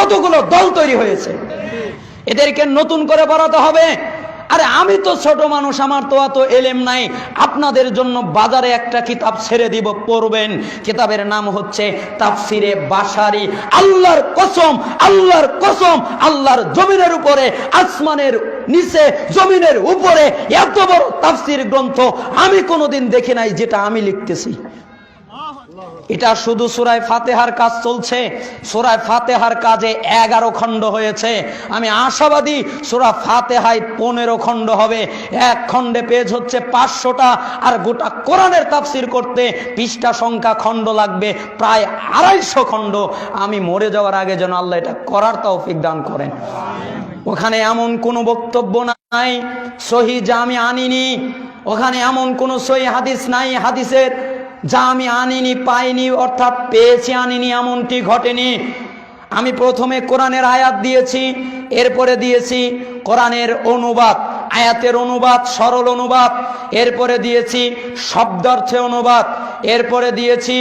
কতগুলো দল তৈরি হয়েছে, এদেরকে নতুন করে বাড়াতে হবে। আরে আমি তো ছোট মানুষ, আমার তো অত এলেম নাই। আপনাদের জন্য বাজারে একটা কিতাব ছেড়ে দিব, পড়বেন। কিতাবের নাম হচ্ছে তাফসিরে বাশারি। আল্লাহর কসম, আল্লাহর কসম, আল্লাহর জমিনের উপরে, আসমানের নিচে, জমিনের উপরে এত বড় তাফসির গ্রন্থ আমি কোনোদিন দেখি নাই যেটা আমি লিখতেছি। এটা শুধু সূরা ফাতিহার কাজ চলছে। সূরা ফাতিহার কাজে 11 খণ্ড হয়েছে। আমি আশাবাদী সূরা ফাতিহায় 15 খণ্ড হবে। এক খণ্ডে পেজ হচ্ছে 500টা, আর গোটা কোরআনের তাফসির করতে পৃষ্ঠা সংখ্যা খণ্ড লাগবে প্রায় 250 খণ্ড। আমি মরে যাওয়ার আগে যেন আল্লাহ এটা করার তৌফিক দান করেন। ওখানে এমন কোনো বক্তব্য নাই সহি যা আমি আনিনি, ওখানে এমন কোনো সহি হাদিস নাই হাদিসের যা আমি আনিনি, পাইনি, অর্থাৎ পেয়েছি আনিনি, এমনটি ঘটেনি। আমি প্রথমে কোরআনের আয়াত দিয়েছি, এরপরে দিয়েছি কোরআনের অনুবাদ, আয়াতের অনুবাদ, সরল অনুবাদ, এরপরে দিয়েছি শব্দার্থে অনুবাদ, এরপরে দিয়েছি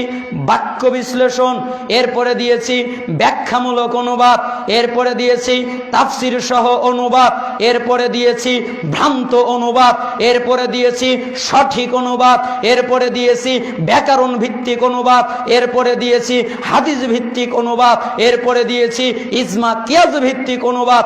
বাক্য বিশ্লেষণ, এরপরে দিয়েছি ব্যাখ্যামূলক অনুবাদ, এরপরে দিয়েছি তাফসির সহ অনুবাদ, এরপরে দিয়েছি ভ্রান্ত অনুবাদ, এরপরে দিয়েছি সঠিক অনুবাদ, এরপরে দিয়েছি ব্যাকরণ ভিত্তিক অনুবাদ, এরপরে দিয়েছি হাদিস ভিত্তিক অনুবাদ, এরপরে দিয়েছি ইজমা কিয়াস ভিত্তিক অনুবাদ।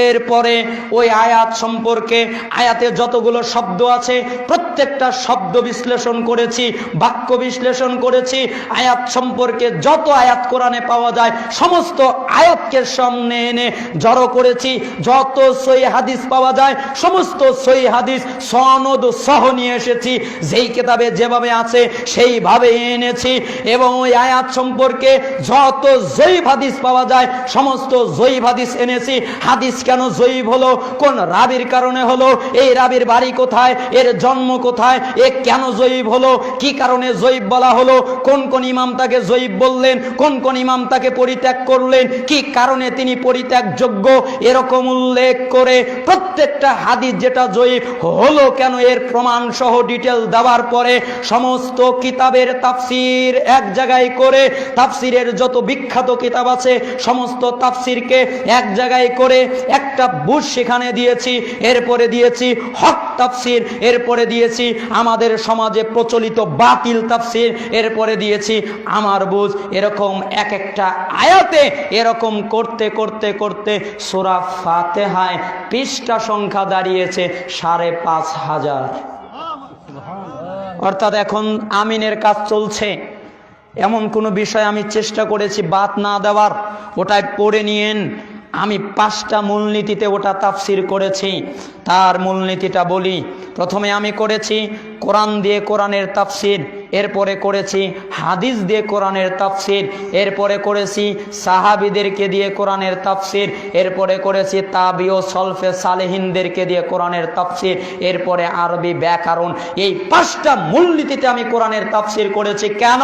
এরপরে ওই আয়াত সম্পর্কে, আয়াতে যতগুলো শব্দ আছে প্রত্যেকটা শব্দ বিশ্লেষণ করেছি, বাক্য বিশ্লেষণ করেছি। আয়াত সম্পর্কে যত আয়াত কোরআনে পাওয়া যায় সমস্ত আয়াতকে সামনে এনে জড়ো করেছি। যত সহিহ হাদিস পাওয়া যায় সমস্ত সহিহ হাদিস সনদ সহ নিয়ে এসেছি, যেই কিতাবে যেভাবে আছে সেইভাবে এনেছি। এবং ওই আয়াত সম্পর্কে যত জয়ীফ হাদিস পাওয়া যায় সমস্ত জয়ীফ হাদিস এনেছি। হাদিস কেন জয়ীফ হলো, কোন রাবির কারণে হলো, এই রাবির বাড়ি কোথায়, এর জন্ম কোথায়, এ কেন জয়ীফ হলো, কি কারণে জয়ীফ বলা হলো, কোন কোন ইমাম তাকে জয়ীফ বললেন, কোন কোন ইমাম তাকে পরিত্যাগ করলেন, কি কারণে তিনি পরিত্যাগযোগ্য, এরকম উল্লেখ করে প্রত্যেকটা হাদিস যেটা জয়ীফ হলো কেন, এর প্রমাণ সহ ডিটেল দেওয়ার পরে সমস্ত কিতাবের তাফসির এক জায়গায় করে, তাফসিরের যত বিখ্যাত কিতাব আছে সমস্ত তাফসিরকে এক জায়গায় করে একটা বুঝ সেখানে দিয়েছি। এরপরে দিয়েছি হক তাফসির, এরপরে দিয়েছি আমাদের সমাজে প্রচলিত বাতিল তাফসির, এরপরে দিয়েছি আমার বুঝ। এরকম এক একটা আয়াতে এরকম করতে করতে করতে সূরা ফাতিহায় পৃষ্ঠা সংখ্যা দাঁড়িয়েছে ৫,৫০০। অর্থাৎ এখন আমিনের কাজ চলছে। এমন কোনো বিষয় আমি চেষ্টা করেছি বাদ না দেওয়ার, ওটাই পড়ে নিয়েন। আমি 5টা মূলনীতিতে ওটা তাফসির করেছি। তার মূলনীতিটা বলি। প্রথমে আমি করেছি কোরআন দিয়ে কোরআনের তাফসির, এরপরে করেছি হাদিস দিয়ে কোরআনের তাফসির, এরপরে করেছি সাহাবীদেরকে দিয়ে কোরআনের তাফসির, এরপরে করেছি তাবি ও সলফে সালেহিনদেরকে দিয়ে কোরআনের তাফসির, এরপরে আরবি ব্যাকরণ। এই 5টা মূলনীতিতে আমি কোরআনের তাফসির করেছি। কেন?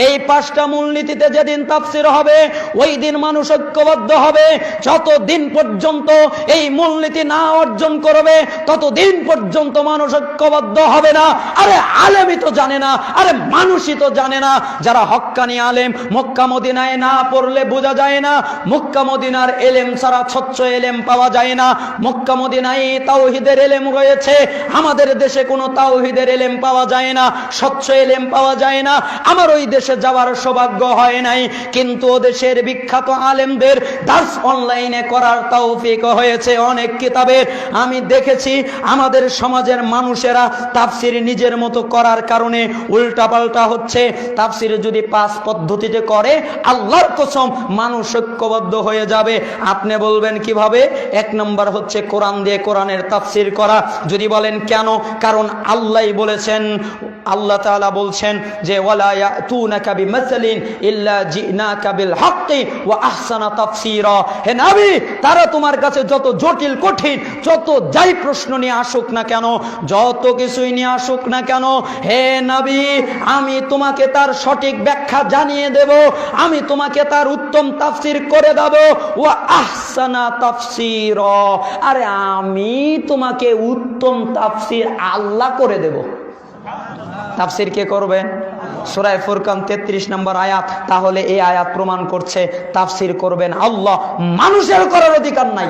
এই 5টা মূলনীতিতে যেদিন তাফসির হবে ওই দিন মানুষ ঐক্যবদ্ধ হবে। যতদিন পর্যন্ত এই মূলনীতি না অর্জন করবে ততদিন পর্যন্ত মানুষ ঐক্যবদ্ধ হবে না। আরে আলেমই তো জানে না, আরে মানুষই তো জানে না। যারা হক্কানি আলেম, মক্কা মদিনায় না পড়লে বোঝা যায় না। মক্কা মদিনার এলেম ছাড়া স্বচ্ছ এলেম পাওয়া যায় না। মক্কা মদিনায় তাওহীদের এলেম রয়েছে, আমাদের দেশে কোনো তাওহীদের এলেম পাওয়া যায় না, স্বচ্ছ এলেম পাওয়া যায় না। আমার ওই দেশে যাওয়ার সৌভাগ্য হয় নাই, কিন্তু ও দেশের বিখ্যাত আলেমদের দার্স অনলাইনে করার তৌফিক হয়েছে অনেক কিতাবের। আমি দেখেছি আমাদের সমাজের মানুষেরা তাফসির নিজের মতো করার কারণে উল্টাপাল্টা হচ্ছে। তাফসির যদি 5 পদ্ধতিতে করে আল্লাহর কসম মানুষ ঐক্যবদ্ধ হয়ে যাবে। আপনি বলবেন কিভাবে? 1 নম্বর হচ্ছে কোরআন দিয়ে কোরআনের তাফসির করা। যদি বলেন কেন? কারণ আল্লাহই বলেছেন, আল্লাহ তাআলা বলছেন যে ওয়ালা ইয়াতুনাকা বিমাসালিন ইল্লা জিনাকা বিল হাক্কি ওয়া আহসানা তাফসীরা। হে নবী, তারা তোমার কাছে যত জটিল কঠিন যত যাই প্রশ্ন নিয়ে আসুক না কেন, যত কিছুই নিয়ে আসুক না কেন, হে নবী আমি তোমাকে তার সঠিক ব্যাখ্যা জানিয়ে দেব, আমি তোমাকে তার উত্তম তাফসীর করে দেব। ওয়া আহসানা তাফসীরা, আরে আমি তোমাকে উত্তম তাফসীর আল্লাহ করে দেব। তাফসীর কে করবে? সূরা ফুরকান 33 নম্বর আয়াত। তাহলে এই আয়াত প্রমাণ করছে তাফসীর করবেন আল্লাহ, মানুষের করার অধিকার নাই।